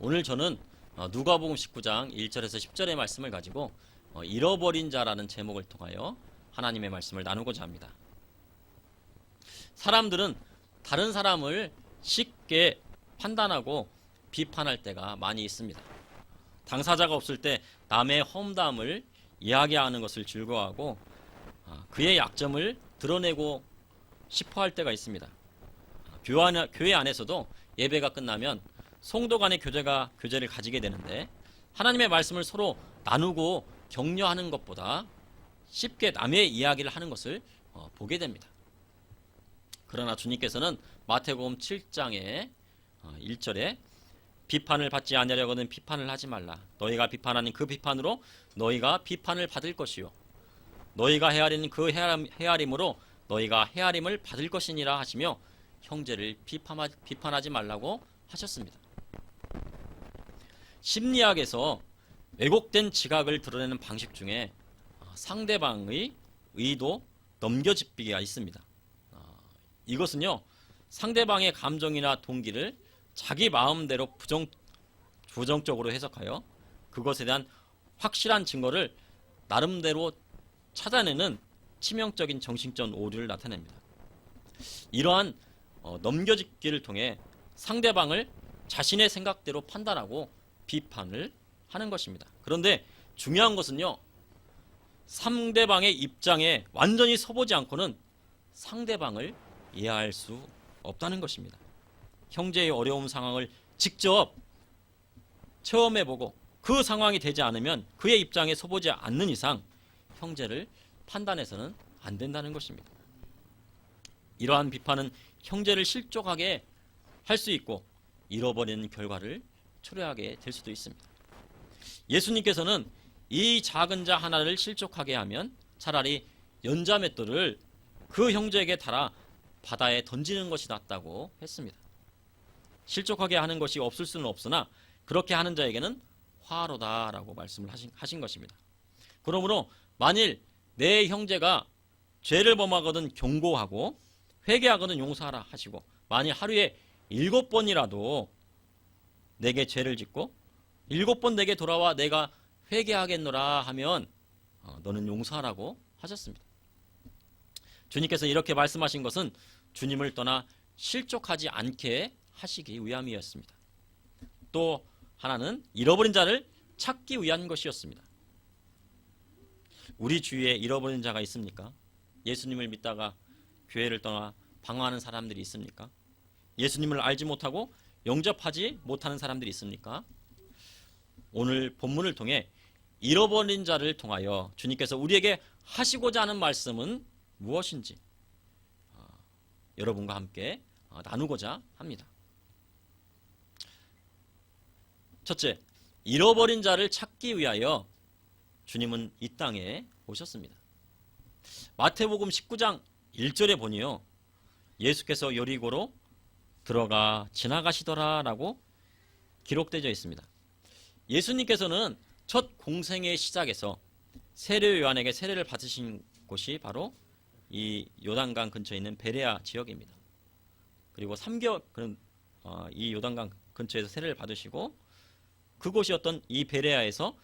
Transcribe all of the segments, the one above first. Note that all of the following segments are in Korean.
오늘 저는 누가복음 19장 1절에서 10절의 말씀을 가지고 잃어버린 자라는 제목을 통하여 하나님의 말씀을 나누고자 합니다. 사람들은 다른 사람을 쉽게 판단하고 비판할 때가 많이 있습니다. 당사자가 없을 때 남의 험담을 이야기하는 것을 즐거워하고 그의 약점을 드러내고 싶어 할 때가 있습니다. 교회 안에서도 예배가 끝나면 성도 간의 교제를 가지게 되는데 하나님의 말씀을 서로 나누고 격려하는 것보다 쉽게 남의 이야기를 하는 것을 보게 됩니다. 그러나 주님께서는 마태복음 7장의 1절에 비판을 받지 아니하려거든 비판을 하지 말라. 너희가 비판하는 그 비판으로 너희가 비판을 받을 것이요 너희가 헤아리는 그 헤아림으로 너희가 헤아림을 받을 것이니라 하시며 형제를 비판하지 말라고 하셨습니다. 심리학에서 왜곡된 지각을 드러내는 방식 중에 상대방의 의도 넘겨짚기가 있습니다. 이것은요, 상대방의 감정이나 동기를 자기 마음대로 부정적으로 해석하여 그것에 대한 확실한 증거를 나름대로 찾아내는 치명적인 정신적 오류를 나타냅니다. 이러한 넘겨짚기를 통해 상대방을 자신의 생각대로 판단하고 비판을 하는 것입니다. 그런데 중요한 것은요, 상대방의 입장에 완전히 서보지 않고는 상대방을 이해할 수 없다는 것입니다. 형제의 어려운 상황을 직접 체험해보고 그 상황이 되지 않으면 그의 입장에 서보지 않는 이상 형제를 판단해서는 안 된다는 것입니다. 이러한 비판은 형제를 실족하게 할 수 있고 잃어버리는 결과를 초래하게 될 수도 있습니다. 예수님께서는 이 작은 자 하나를 실족하게 하면 차라리 연자맷돌을 그 형제에게 달아 바다에 던지는 것이 낫다고 했습니다. 실족하게 하는 것이 없을 수는 없으나 그렇게 하는 자에게는 화로다라고 말씀을 하신 것입니다. 그러므로 만일 내 형제가 죄를 범하거든 경고하고 회개하거든 용서하라 하시고 만일 하루에 7번이라도 내게 죄를 짓고 7번 내게 돌아와 내가 회개하겠노라 하면 너는 용서하라고 하셨습니다. 주님께서 이렇게 말씀하신 것은 주님을 떠나 실족하지 않게 하시기 위함이었습니다. 또 하나는 잃어버린 자를 찾기 위한 것이었습니다. 우리 주위에 잃어버린 자가 있습니까? 예수님을 믿다가 교회를 떠나 방황하는 사람들이 있습니까? 예수님을 알지 못하고 영접하지 못하는 사람들이 있습니까? 오늘 본문을 통해 잃어버린 자를 통하여 주님께서 우리에게 하시고자 하는 말씀은 무엇인지 여러분과 함께 나누고자 합니다. 첫째, 잃어버린 자를 찾기 위하여 주님은 이 땅에 오셨습니다. 마태복음 19장 1절에 보니요, 예수께서 여리고로 들어가 지나가시더라라고 기록되어 있습니다. 예수님께서는 첫 공생의 시작에서 세례 요한에게 세례를 받으신 곳이 바로 이 요단강 근처에 있는 베레아 지역입니다. 그리고 3개월 이 요단강 근처에서 세례를 받으시고 그곳이었던 이 베레아에서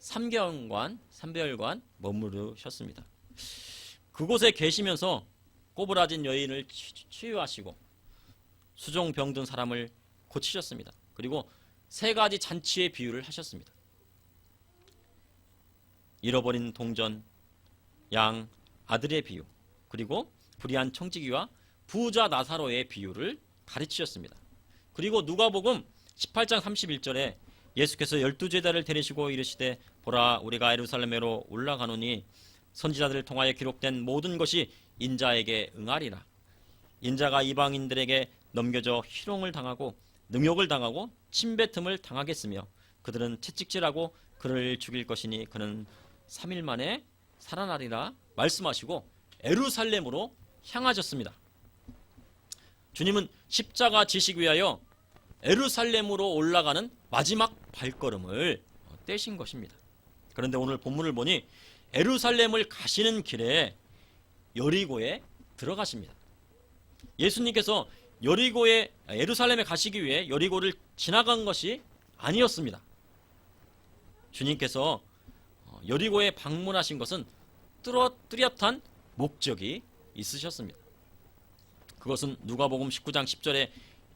3개월간 머무르셨습니다. 그곳에 계시면서 꼬부라진 여인을 치유하시고 수종 병든 사람을 고치셨습니다. 그리고 3가지 잔치의 비유를 하셨습니다. 잃어버린 동전, 양, 아들의 비유, 그리고 불의한 청지기와 부자 나사로의 비유를 가르치셨습니다. 그리고 누가복음 18장 31절에 예수께서 12제자를 데리시고 이르시되 보라 우리가 예루살렘으로 올라가노니 선지자들을 통하여 기록된 모든 것이 인자에게 응하리라. 인자가 이방인들에게 넘겨져 희롱을 당하고 능욕을 당하고 침뱉음을 당하겠으며 그들은 채찍질하고 그를 죽일 것이니 그는 3일 만에 살아나리라 말씀하시고 예루살렘으로 향하셨습니다. 주님은 십자가 지시기 위하여 예루살렘으로 올라가는 마지막 발걸음을 떼신 것입니다. 그런데 오늘 본문을 보니 예루살렘을 가시는 길에 여리고에 들어가십니다. 예수님께서 예루살렘에 가시기 위해 여리고를 지나간 것이 아니었습니다. 주님께서 여리고에 방문하신 것은 뚜렷한 목적이 있으셨습니다. 그것은 누가복음 19장 10절에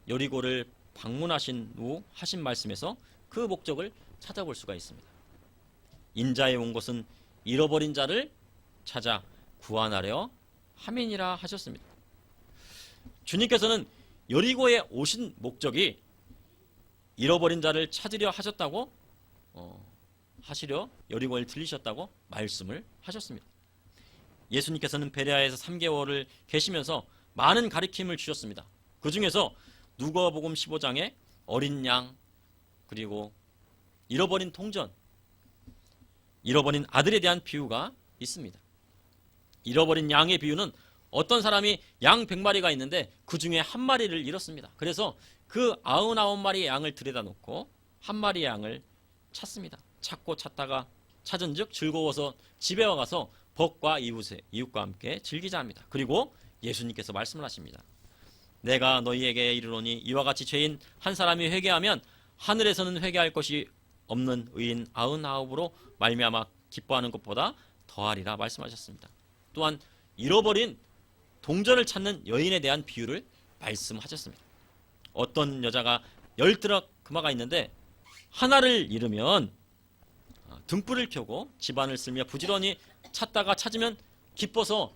여리고를 방문하신 후 하신 말씀에서 그 목적을 찾아볼 수가 있습니다. 인자에 온 것은 잃어버린 자를 찾아 구원하려 함이니라 하셨습니다. 주님께서는 여리고에 오신 목적이 잃어버린 자를 찾으려 하셨다고 하시려 여리고에 들리셨다고 말씀을 하셨습니다. 예수님께서는 베레아에서 3개월을 계시면서 많은 가르침을 주셨습니다. 그 중에서 누가복음 15장에 어린 양, 그리고 잃어버린 통전, 잃어버린 아들에 대한 비유가 있습니다. 잃어버린 양의 비유는 어떤 사람이 양 100마리가 있는데 그 중에 한 마리를 잃었습니다. 그래서 그 99마리의 양을 들여다 놓고 한 마리의 양을 찾습니다. 찾고 찾다가 찾은 즉 즐거워서 집에 와가서 벗과 이웃과 함께 즐기자 합니다. 그리고 예수님께서 말씀을 하십니다. 내가 너희에게 이르노니 이와 같이 죄인 한 사람이 회개하면 하늘에서는 회개할 것이 없는 의인 99으로 말미암아 기뻐하는 것보다 더하리라 말씀하셨습니다. 또한 잃어버린 동전을 찾는 여인에 대한 비유를 말씀하셨습니다. 어떤 여자가 10드라크마가 있는데 하나를 잃으면 등불을 켜고 집안을 쓸며 부지런히 찾다가 찾으면 기뻐서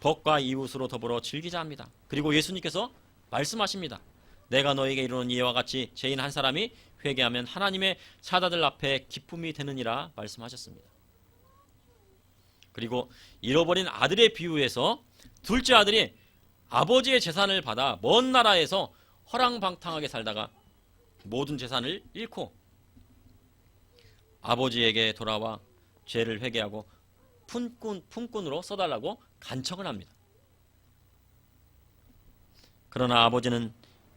벗과 이웃으로 더불어 즐기자 합니다. 그리고 예수님께서 말씀하십니다. 내가 너에게 이르노니 이와 같이 죄인 한 사람이 회개하면 하나님의 사자들 앞에 기쁨이 되느니라 말씀하셨습니다. 그리고 잃어버린 아들의 비유에서 둘째 아들이 아버지의 재산을 받아 먼 나라에서 허랑방탕하게 살다가 모든 재산을 잃고 아버지에게 돌아와 죄를 회개하고 품꾼으로 써달라고 간청을 합니다. 그러나 아버지는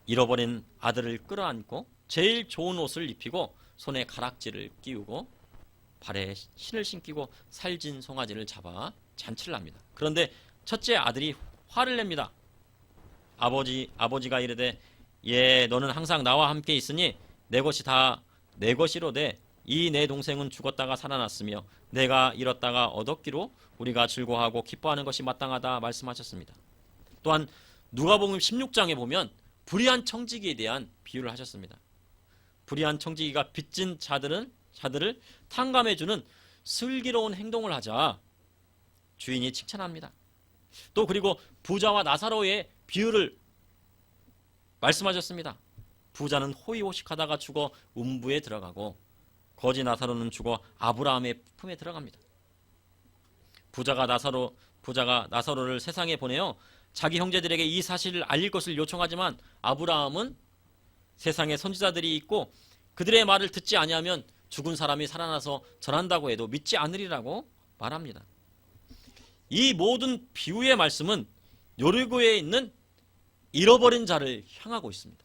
잃어버린 아들을 끌어안고 제일 좋은 옷을 입히고 손에 가락지를 끼우고 발에 신을 신기고 살진 송아지를 잡아 잔치를 합니다. 그런데 첫째 아들이 화를 냅니다. 아버지가 이르되 예 너는 항상 나와 함께 있으니 내 것이 다 내 것이로되 이 내 동생은 죽었다가 살아났으며 내가 잃었다가 얻었기로 우리가 즐거워하고 기뻐하는 것이 마땅하다 말씀하셨습니다. 또한 누가복음 16장에 보면 불의한 청지기에 대한 비유를 하셨습니다. 불의한 청지기가 빚진 자들을 탕감해주는 슬기로운 행동을 하자 주인이 칭찬합니다. 또 그리고 부자와 나사로의 비유를 말씀하셨습니다. 부자는 호의호식하다가 죽어 음부에 들어가고 거지 나사로는 죽어 아브라함의 품에 들어갑니다. 부자가 나사로를 세상에 보내어 자기 형제들에게 이 사실을 알릴 것을 요청하지만 아브라함은 세상에 선지자들이 있고 그들의 말을 듣지 아니하면 죽은 사람이 살아나서 전한다고 해도 믿지 않으리라고 말합니다. 이 모든 비유의 말씀은 여리고에 있는 잃어버린 자를 향하고 있습니다.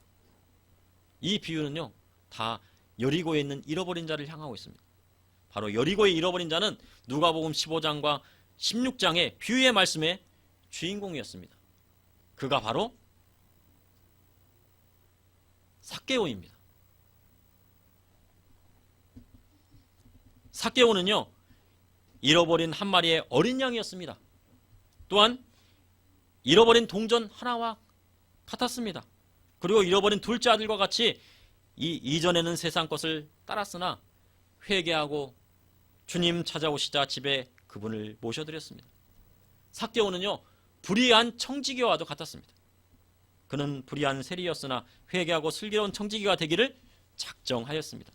이 비유는요 다 여리고에 있는 잃어버린 자를 향하고 있습니다. 바로 여리고의 잃어버린 자는 누가복음 15장과 16장의 비유의 말씀의 주인공이었습니다. 그가 바로 삭개오입니다. 삭개오는요 잃어버린 한 마리의 어린 양이었습니다. 또한 잃어버린 동전 하나와 같았습니다. 그리고 잃어버린 둘째 아들과 같이 이전에는 세상 것을 따랐으나 회개하고 주님 찾아오시자 집에 그분을 모셔드렸습니다. 삭개오는요 불의한 청지기와도 같았습니다. 그는 불의한 세리였으나 회개하고 슬기로운 청지기가 되기를 작정하였습니다.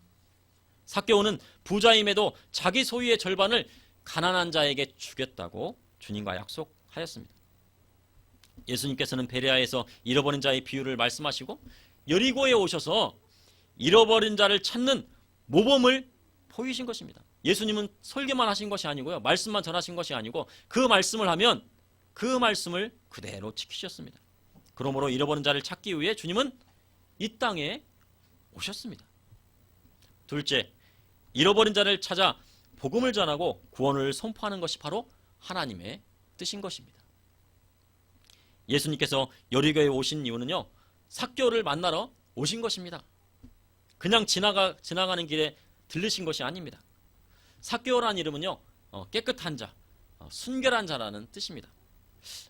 삭개오는 부자임에도 자기 소유의 절반을 가난한 자에게 주겠다고 주님과 약속하였습니다. 예수님께서는 베레아에서 잃어버린 자의 비유를 말씀하시고 여리고에 오셔서 잃어버린 자를 찾는 모범을 보이신 것입니다. 예수님은 설교만 하신 것이 아니고요. 말씀만 전하신 것이 아니고 그 말씀을 하면 그 말씀을 그대로 지키셨습니다. 그러므로 잃어버린 자를 찾기 위해 주님은 이 땅에 오셨습니다. 둘째, 잃어버린 자를 찾아 복음을 전하고 구원을 선포하는 것이 바로 하나님의 뜻인 것입니다. 예수님께서 여리고에 오신 이유는요 삭개오를 만나러 오신 것입니다. 그냥 지나가는 길에 들르신 것이 아닙니다. 삭개오라는 이름은요, 깨끗한 자, 순결한 자라는 뜻입니다.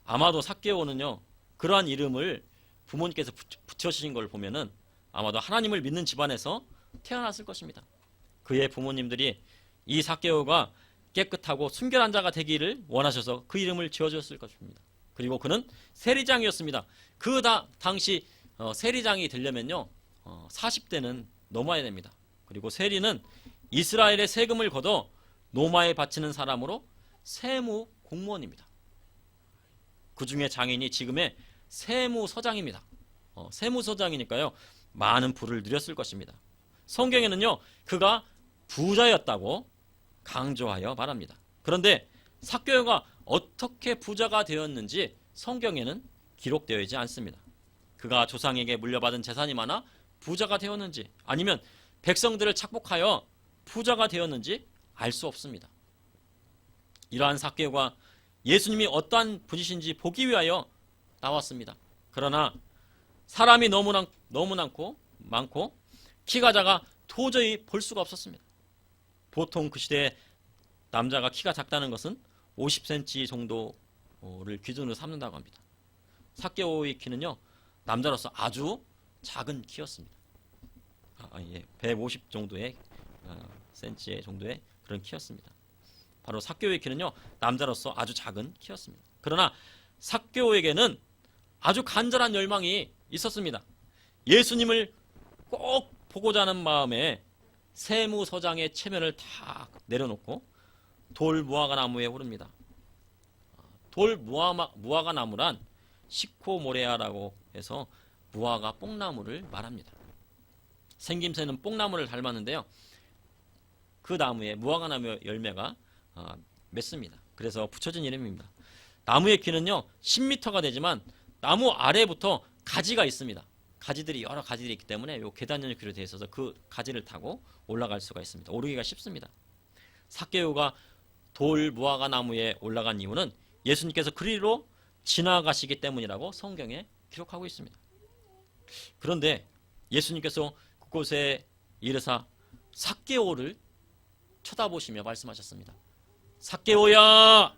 아마도 삭개오는요, 그러한 이름을 부모님께서 붙여주신 걸 보면은 아마도 하나님을 믿는 집안에서 태어났을 것입니다. 그의 부모님들이 이 삭개오가 깨끗하고 순결한 자가 되기를 원하셔서 그 이름을 지어주었을 것입니다. 그리고 그는 세리장이었습니다. 당시 세리장이 되려면요, 40대는 넘어야 됩니다. 그리고 세리는 이스라엘의 세금을 걷어 노마에 바치는 사람으로 세무 공무원입니다. 그 중에 장인이 지금의 세무서장입니다. 세무서장이니까요, 많은 부를 누렸을 것입니다. 성경에는요, 그가 부자였다고 강조하여 말합니다. 그런데 삭개오가 어떻게 부자가 되었는지 성경에는 기록되어 있지 않습니다. 그가 조상에게 물려받은 재산이 많아 부자가 되었는지, 아니면 백성들을 착복하여 부자가 되었는지 알 수 없습니다. 이러한 삭개오가 예수님이 어떠한 분이신지 보기 위하여 나왔습니다. 그러나 사람이 너무 많고 키가 작아 도저히 볼 수가 없었습니다. 보통 그 시대에 남자가 키가 작다는 것은 50cm 정도를 기준으로 삼는다고 합니다. 삭개오의 키는요, 남자로서 아주 작은 키였습니다. 150 정도의 cm 정도의 그런 키였습니다. 바로 삭개오의 키는요, 남자로서 아주 작은 키였습니다. 그러나 삭개오에게는 아주 간절한 열망이 있었습니다. 예수님을 꼭 보고자 하는 마음에 세무서장의 체면을 다 내려놓고 돌 무화과 나무에 오릅니다. 돌 무화과 나무란 시코모레아라고 해서 무화과 뽕나무를 말합니다. 생김새는 뽕나무를 닮았는데요, 그 나무에 무화과 나무 열매가 맺습니다. 그래서 붙여진 이름입니다. 나무의 키는요 10m가 되지만 나무 아래부터 가지가 있습니다. 가지들이 여러 가지들이 있기 때문에 요 계단형으로 되어 있어서 그 가지를 타고 올라갈 수가 있습니다. 오르기가 쉽습니다. 삭개오가 돌 무화과 나무에 올라간 이유는 예수님께서 그리로 지나가시기 때문이라고 성경에 기록하고 있습니다. 그런데 예수님께서 그곳에 이르사 삭개오를 쳐다보시며 말씀하셨습니다. 삭개오야,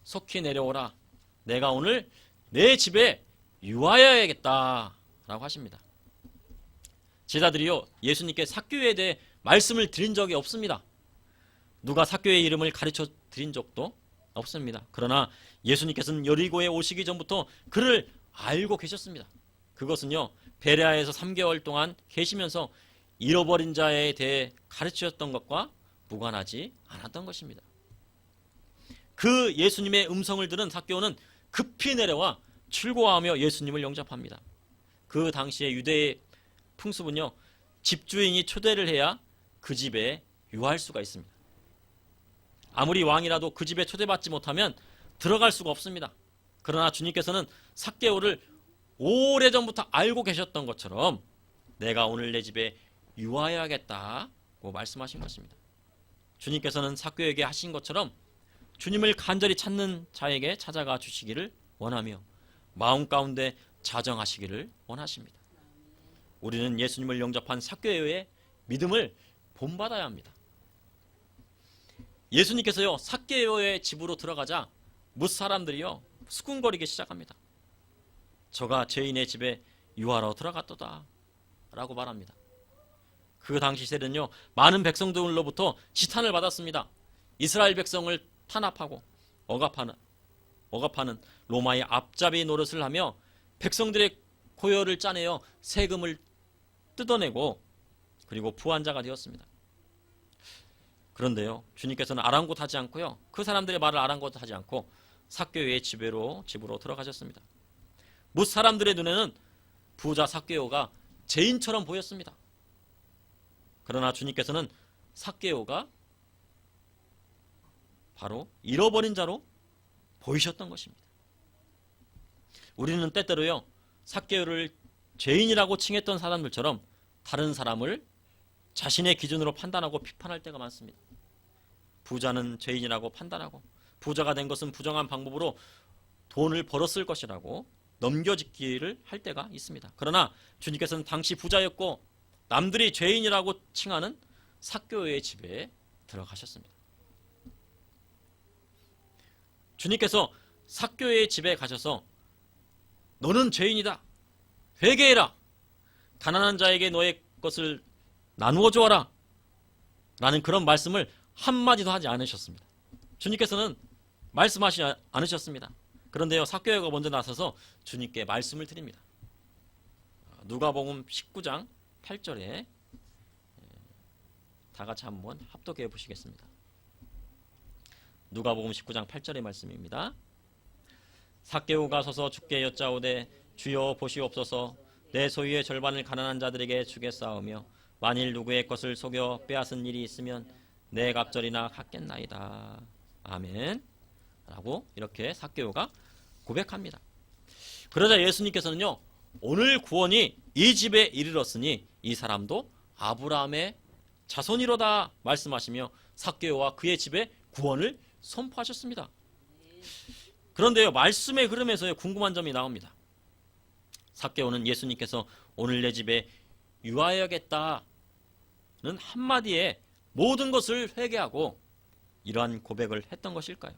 속히 내려오라. 내가 오늘 내 집에 유하여야겠다 라고 하십니다. 제자들이요, 예수님께 삭개오에 대해 말씀을 드린 적이 없습니다. 누가 삭개오의 이름을 가르쳐 드린 적도 없습니다. 그러나 예수님께서는 여리고에 오시기 전부터 그를 알고 계셨습니다. 그것은요, 베레아에서 3개월 동안 계시면서 잃어버린 자에 대해 가르치셨던 것과 무관하지 않았던 것입니다. 그 예수님의 음성을 들은 삭개오는 급히 내려와 출고하며 예수님을 영접합니다. 그 당시의 유대의 풍습은요, 집주인이 초대를 해야 그 집에 유할 수가 있습니다. 아무리 왕이라도 그 집에 초대받지 못하면 들어갈 수가 없습니다. 그러나 주님께서는 삭개오를 오래전부터 알고 계셨던 것처럼 내가 오늘 내 집에 유하여야겠다고 말씀하신 것입니다. 주님께서는 삭개오에게 하신 것처럼 주님을 간절히 찾는 자에게 찾아가 주시기를 원하며 마음 가운데 자정하시기를 원하십니다. 우리는 예수님을 영접한 삭개오의 믿음을 본받아야 합니다. 예수님께서요, 삭개오의 집으로 들어가자 뭇 사람들이요 수군거리기 시작합니다. 저가 죄인의 집에 유하러 들어갔도다 라고 말합니다. 그 당시 세대는요, 많은 백성들로부터 지탄을 받았습니다. 이스라엘 백성을 탄압하고 억압하는 로마의 앞잡이 노릇을 하며 백성들의 고열을 짜내어 세금을 뜯어내고 그리고 부한자가 되었습니다. 그런데요, 주님께서는 아랑곳하지 않고요, 그 사람들의 말을 아랑곳하지 않고 삭개오의 집으로 들어가셨습니다. 뭇 사람들의 눈에는 부자 삭개오가 죄인처럼 보였습니다. 그러나 주님께서는 삭개오가 바로 잃어버린 자로 보이셨던 것입니다. 우리는 때때로요, 삭개오를 죄인이라고 칭했던 사람들처럼 다른 사람을 자신의 기준으로 판단하고 비판할 때가 많습니다. 부자는 죄인이라고 판단하고 부자가 된 것은 부정한 방법으로 돈을 벌었을 것이라고 넘겨짓기를 할 때가 있습니다. 그러나 주님께서는 당시 부자였고 남들이 죄인이라고 칭하는 삭개오의 집에 들어가셨습니다. 주님께서 삭개오의 집에 가셔서 너는 죄인이다. 회개해라. 가난한 자에게 너의 것을 나누어 주어라. 라는 그런 말씀을 한마디도 하지 않으셨습니다. 주님께서는 말씀하시지 않으셨습니다. 그런데요, 삭개오가 먼저 나서서 주님께 말씀을 드립니다. 누가복음 19장 8절에 다 같이 한번 합독해 보시겠습니다. 누가복음 19장 8절의 말씀입니다. 삭개오가 서서 주께 여짜오되 주여 보시옵소서 내 소유의 절반을 가난한 자들에게 주겠사오며 만일 누구의 것을 속여 빼앗은 일이 있으면 내 갑절이나 갚겠나이다. 아멘. 라고 이렇게 삭개오가 고백합니다. 그러자 예수님께서는요, 오늘 구원이 이 집에 이르렀으니 이 사람도 아브라함의 자손이로다 말씀하시며 삭개오와 그의 집에 구원을 선포하셨습니다. 그런데요, 말씀의 흐름에서 궁금한 점이 나옵니다. 삭개오는 예수님께서 오늘 내 집에 유하여야겠다는 한마디에 모든 것을 회개하고 이러한 고백을 했던 것일까요?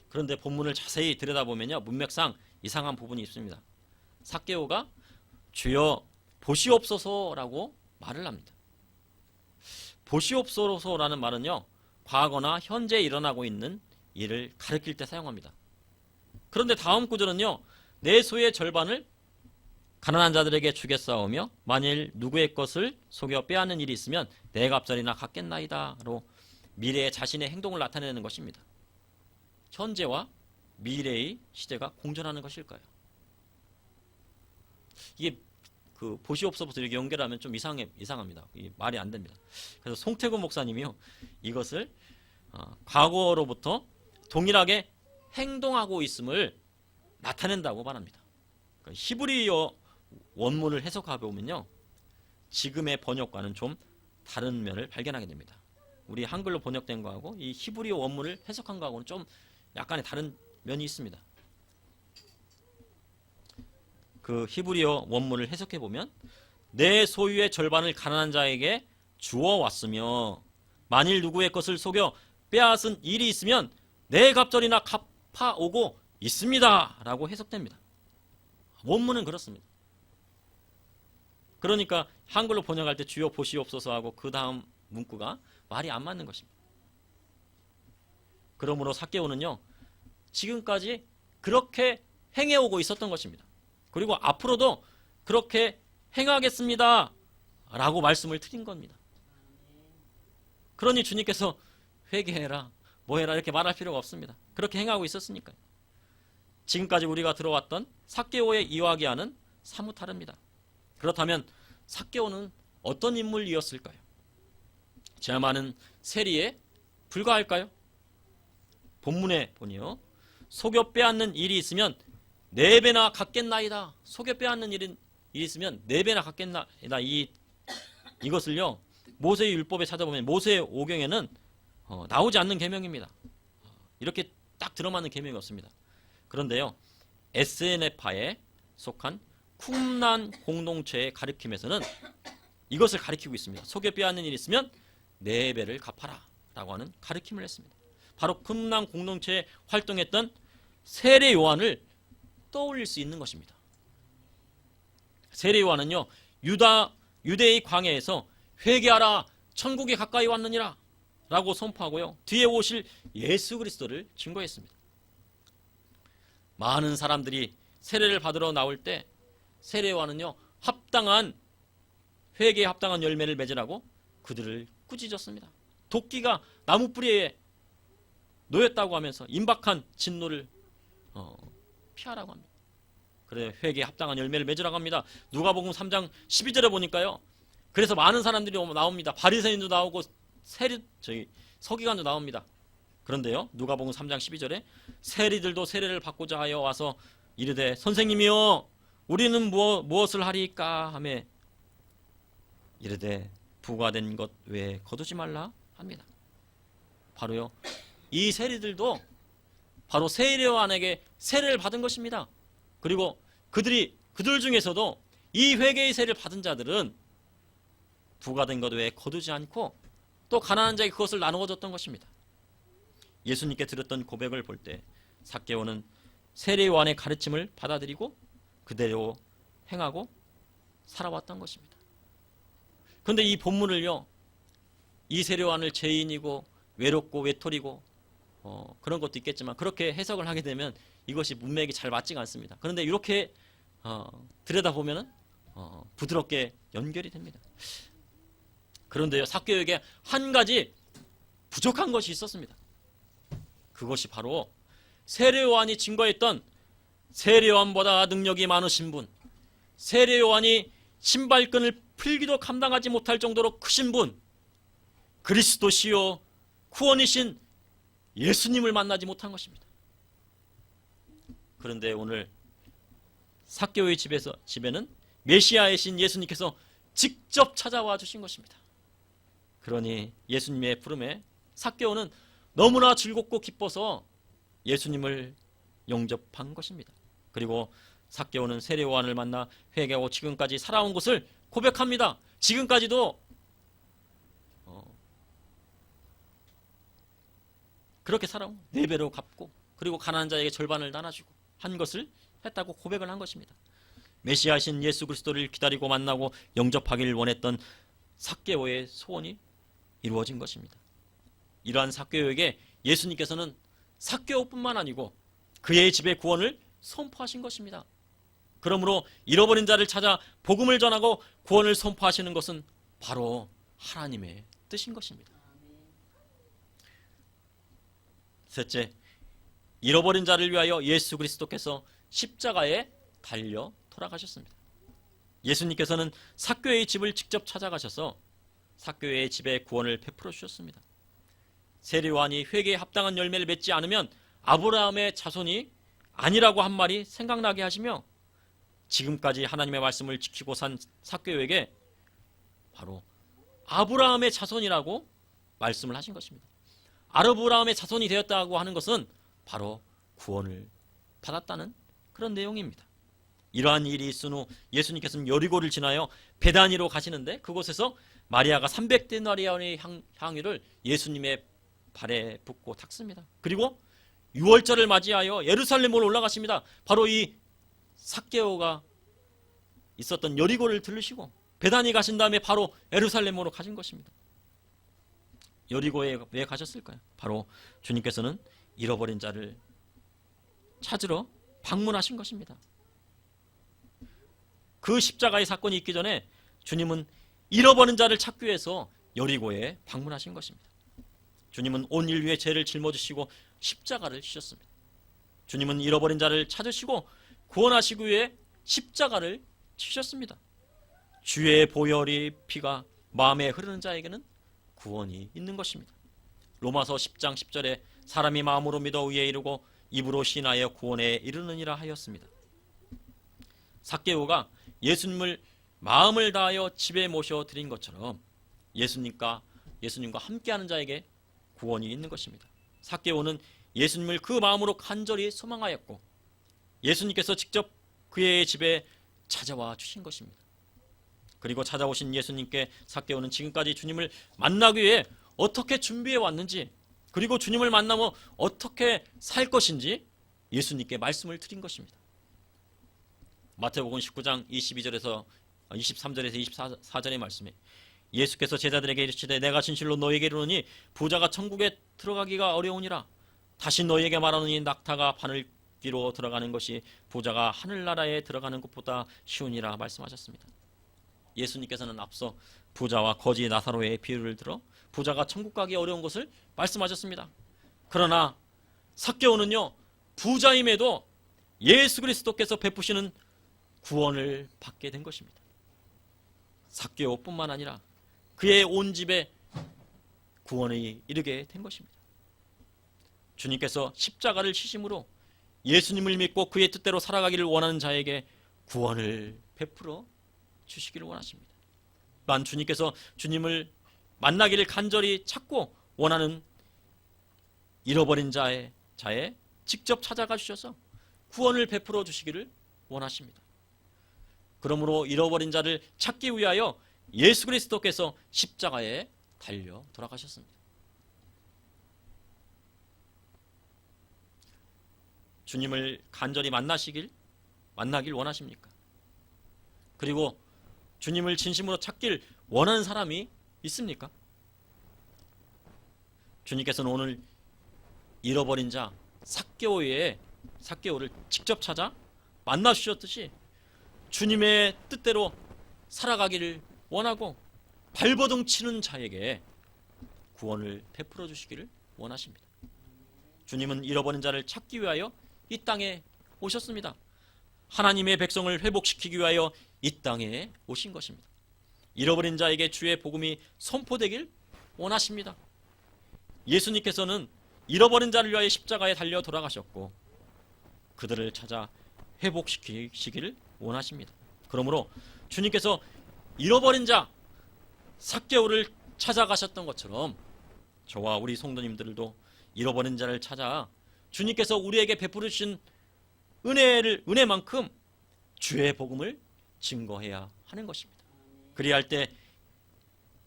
그런데 본문을 자세히 들여다보면요, 문맥상 이상한 부분이 있습니다. 삭개오가 주여 보시옵소서라고 말을 합니다. 보시옵소서라는 말은요, 과거나 현재 일어나고 있는 일을 가리킬 때 사용합니다. 그런데 다음 구절은요, 내 소유의 절반을 가난한 자들에게 주겠사오며 만일 누구의 것을 속여 빼앗는 일이 있으면 내 갑절이나 갚겠나이다로 미래의 자신의 행동을 나타내는 것입니다. 현재와 미래의 시대가 공존하는 것일까요? 이게 그 보시옵소서 이렇게 연결하면 좀 이상합니다. 이게 말이 안 됩니다. 그래서 송태구 목사님이요, 이것을 과거로부터 동일하게 행동하고 있음을 나타낸다고 말합니다. 히브리어 원문을 해석해 보면요, 지금의 번역과는 좀 다른 면을 발견하게 됩니다. 우리 한글로 번역된 거하고 이 히브리어 원문을 해석한 거하고는 좀 약간의 다른 면이 있습니다. 그 히브리어 원문을 해석해 보면 내 소유의 절반을 가난한 자에게 주어 왔으며 만일 누구의 것을 속여 빼앗은 일이 있으면 내 갑절이나 갚아오고 있습니다 라고 해석됩니다. 원문은 그렇습니다. 그러니까 한글로 번역할 때 주여 보시옵소서 하고 그 다음 문구가 말이 안 맞는 것입니다. 그러므로 삭개오는요, 지금까지 그렇게 행해오고 있었던 것입니다. 그리고 앞으로도 그렇게 행하겠습니다 라고 말씀을 드린 겁니다. 그러니 주님께서 회개해라, 뭐해라 이렇게 말할 필요가 없습니다. 그렇게 행하고 있었으니까요. 지금까지 우리가 들어왔던 삭개오의 이야기와는 사뭇 다릅니다. 그렇다면 삭개오는 어떤 인물이었을까요? 제아마는 세리에 불과할까요? 본문에 보니요, 속여 빼앗는 일이 있으면 4배나 갚겠나이다. 속여 빼앗는 일이 있으면 4배나 갚겠나이다. 이것을요, 모세의 율법에 찾아보면 모세의 오경에는 나오지 않는 계명입니다. 이렇게 딱 들어맞는 계명이 없습니다. 그런데요, SNF파에 속한 쿰란 공동체의 가르침에서는 이것을 가리키고 있습니다. 속여 빼앗는 일이 있으면 4배를 갚아라 라고 하는 가르침을 했습니다. 바로 쿰란 공동체에 활동했던 세례 요한을 떠올릴 수 있는 것입니다. 세례 요한은요, 유대의 광야에서 회개하라, 천국이 가까이 왔느니라 라고 선포하고요, 뒤에 오실 예수 그리스도를 증거했습니다. 많은 사람들이 세례를 받으러 나올 때 세례 요한은요, 회개에 합당한 열매를 맺으라고 그들을 꾸짖었습니다. 도끼가 나무 뿌리에 놓였다고 하면서 임박한 진노를 피하라고 합니다. 그래, 회개에 합당한 열매를 맺으라고 합니다. 누가복음 3장 12절에 보니까요, 그래서 많은 사람들이 나옵니다. 바리새인도 나오고 서기관도 나옵니다. 그런데요, 누가복음 3장 12절에 세리들도 세례를 받고자 하여 와서 이르되 선생님이여 우리는 무엇을 하리까 하매 이르되 부과된 것 외에 거두지 말라 합니다. 바로요, 이 세리들도 바로 세례 요한에게 세례를 받은 것입니다. 그리고 그들 중에서도 이 회개의 세례를 받은 자들은 부과된 것 외에 거두지 않고 또 가난한 자에게 그것을 나누어 줬던 것입니다. 예수님께 드렸던 고백을 볼 때 삭개오는 세례요한의 가르침을 받아들이고 그대로 행하고 살아왔던 것입니다. 그런데 이 본문을요, 이 세례요한을 죄인이고 외롭고 외톨이고 그런 것도 있겠지만 그렇게 해석을 하게 되면 이것이 문맥이 잘 맞지가 않습니다. 그런데 이렇게 들여다보면 부드럽게 연결이 됩니다. 그런데요, 삭개오에게 한 가지 부족한 것이 있었습니다. 그것이 바로 세례요한이 증거했던 세례요한보다 능력이 많으신 분, 세례요한이 신발끈을 풀기도 감당하지 못할 정도로 크신 분, 그리스도시요 구원이신 예수님을 만나지 못한 것입니다. 그런데 오늘 삭개오의 집에는 메시아이신 예수님께서 직접 찾아와 주신 것입니다. 그러니 예수님의 부름에 삭개오는 너무나 즐겁고 기뻐서 예수님을 영접한 것입니다. 그리고 삭개오는 세례요한을 만나 회개하고 지금까지 살아온 것을 고백합니다. 지금까지도 그렇게 살아온 4배로 갚고 그리고 가난한 자에게 절반을 나눠주고 한 것을 했다고 고백을 한 것입니다. 메시아신 예수 그리스도를 기다리고 만나고 영접하기를 원했던 삭개오의 소원이 이루어진 것입니다. 이러한 삭개오에게 예수님께서는 삭개오뿐만 아니고 그의 집의 구원을 선포하신 것입니다. 그러므로 잃어버린 자를 찾아 복음을 전하고 구원을 선포하시는 것은 바로 하나님의 뜻인 것입니다. 셋째, 잃어버린 자를 위하여 예수 그리스도께서 십자가에 달려 돌아가셨습니다. 예수님께서는 삭개오의 집을 직접 찾아가셔서 삭개오의 집에 구원을 베풀어 주셨습니다. 세례요한이 회개에 합당한 열매를 맺지 않으면 아브라함의 자손이 아니라고 한 말이 생각나게 하시며 지금까지 하나님의 말씀을 지키고 산 삭개오에게 바로 아브라함의 자손이라고 말씀을 하신 것입니다. 아브라함의 자손이 되었다고 하는 것은 바로 구원을 받았다는 그런 내용입니다. 이러한 일이 있은 후 예수님께서는 여리고를 지나여 베다니로 가시는데 그곳에서 마리아가 300데나리온의 향유를 예수님의 발에 붓고 닦습니다. 그리고 6월절을 맞이하여 예루살렘으로 올라가십니다. 바로 이 삭개오가 있었던 여리고를 들르시고 베다니 가신 다음에 바로 예루살렘으로 가신 것입니다. 여리고에 왜 가셨을까요? 바로 주님께서는 잃어버린 자를 찾으러 방문하신 것입니다. 그 십자가의 사건이 있기 전에 주님은 잃어버린 자를 찾기 위해서 여리고에 방문하신 것입니다. 주님은 온 인류의 죄를 짊어지시고 십자가를 지셨습니다. 주님은 잃어버린 자를 찾으시고 구원하시기 위해 십자가를 지셨습니다. 주의 보혈이 피가 마음에 흐르는 자에게는 구원이 있는 것입니다. 로마서 10장 10절에 사람이 마음으로 믿어 의에 이르고 입으로 신하여 구원에 이르느니라 하였습니다. 삭개오가 예수님을 마음을 다하여 집에 모셔드린 것처럼 예수님과 함께하는 자에게 구원이 있는 것입니다. 삭개오는 예수님을 그 마음으로 간절히 소망하였고 예수님께서 직접 그의 집에 찾아와 주신 것입니다. 그리고 찾아오신 예수님께 삭개오는 지금까지 주님을 만나기 위해 어떻게 준비해 왔는지 그리고 주님을 만나면 어떻게 살 것인지 예수님께 말씀을 드린 것입니다. 마태복음 19장 23절에서 24절의 말씀에 예수께서 제자들에게 이르시되 내가 진실로 너희에게 이르노니 부자가 천국에 들어가기가 어려우니라. 다시 너희에게 말하노니 낙타가 바늘귀로 들어가는 것이 부자가 하늘나라에 들어가는 것보다 쉬우니라 말씀하셨습니다. 예수님께서는 앞서 부자와 거지 나사로의 비유를 들어 부자가 천국 가기 어려운 것을 말씀하셨습니다. 그러나 삭개오는요, 부자임에도 예수 그리스도께서 베푸시는 구원을 받게 된 것입니다. 삭개오뿐만 아니라 그의 온 집에 구원이 이르게 된 것입니다. 주님께서 십자가를 치심으로 예수님을 믿고 그의 뜻대로 살아가기를 원하는 자에게 구원을 베풀어 주시기를 원하십니다. 또한 주님께서 주님을 만나기를 간절히 찾고 원하는 잃어버린 자에 직접 찾아가 주셔서 구원을 베풀어 주시기를 원하십니다. 그러므로 잃어버린 자를 찾기 위하여 예수 그리스도께서 십자가에 달려 돌아가셨습니다. 주님을 간절히 만나길 원하십니까? 그리고 주님을 진심으로 찾길 원하는 사람이 있습니까? 주님께서는 오늘 잃어버린 자 삭개오를 직접 찾아 만나 주셨듯이 주님의 뜻대로 살아가기를 원하고 발버둥 치는 자에게 구원을 베풀어 주시기를 원하십니다. 주님은 잃어버린 자를 찾기 위하여 이 땅에 오셨습니다. 하나님의 백성을 회복시키기 위하여 이 땅에 오신 것입니다. 잃어버린 자에게 주의 복음이 선포되길 원하십니다. 예수님께서는 잃어버린 자를 위하여 십자가에 달려 돌아가셨고 그들을 찾아 회복시키시기를 원하십니다. 그러므로 주님께서 잃어버린 자 삭개오를 찾아가셨던 것처럼 저와 우리 성도님들도 잃어버린 자를 찾아 주님께서 우리에게 베풀어 주신 은혜만큼 주의 복음을 증거해야 하는 것입니다. 그리할 때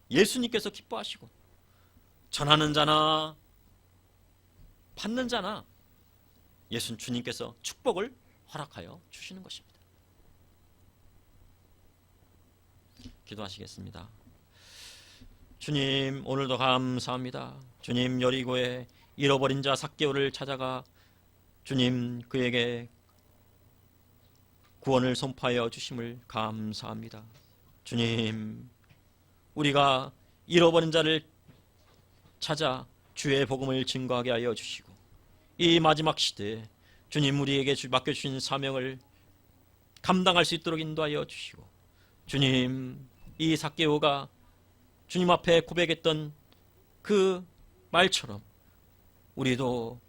예수님께서 기뻐하시고 전하는 자나 받는 자나 예수 주님께서 축복을 허락하여 주시는 것입니다. 기도하시겠습니다. 주님, 오늘도 감사합니다. 주님, 여리고에 잃어버린 자 삭개오를 찾아가 주님 그에게 구원을 선포하여 주심을 감사합니다. 주님, 우리가 잃어버린 자를 찾아 주의 복음을 증거하게 하여 주시고 이 마지막 시대에 주님 우리에게 맡겨주신 사명을 감당할 수 있도록 인도하여 주시고 주님, 이 삭개오가 주님 앞에 고백했던 그 말처럼 우리도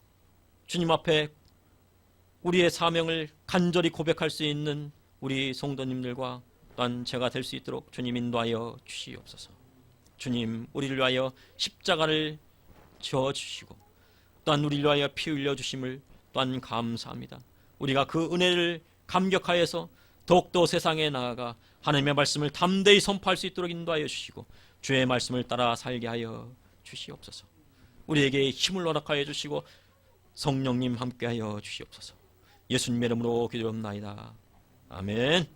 주님 앞에 우리의 사명을 간절히 고백할 수 있는 우리 성도님들과 또한 제가 될 수 있도록 주님 인도하여 주시옵소서. 주님, 우리를 위하여 십자가를 지어주시고 또한 우리를 위하여 피 흘려주심을 또한 감사합니다. 우리가 그 은혜를 감격하여서 더욱더 세상에 나아가 하나님의 말씀을 담대히 선포할 수 있도록 인도하여 주시고 주의 말씀을 따라 살게 하여 주시옵소서. 우리에게 힘을 허락하여 주시고 성령님 함께하여 주시옵소서. 예수님의 이름으로 기도합나이다. 아멘.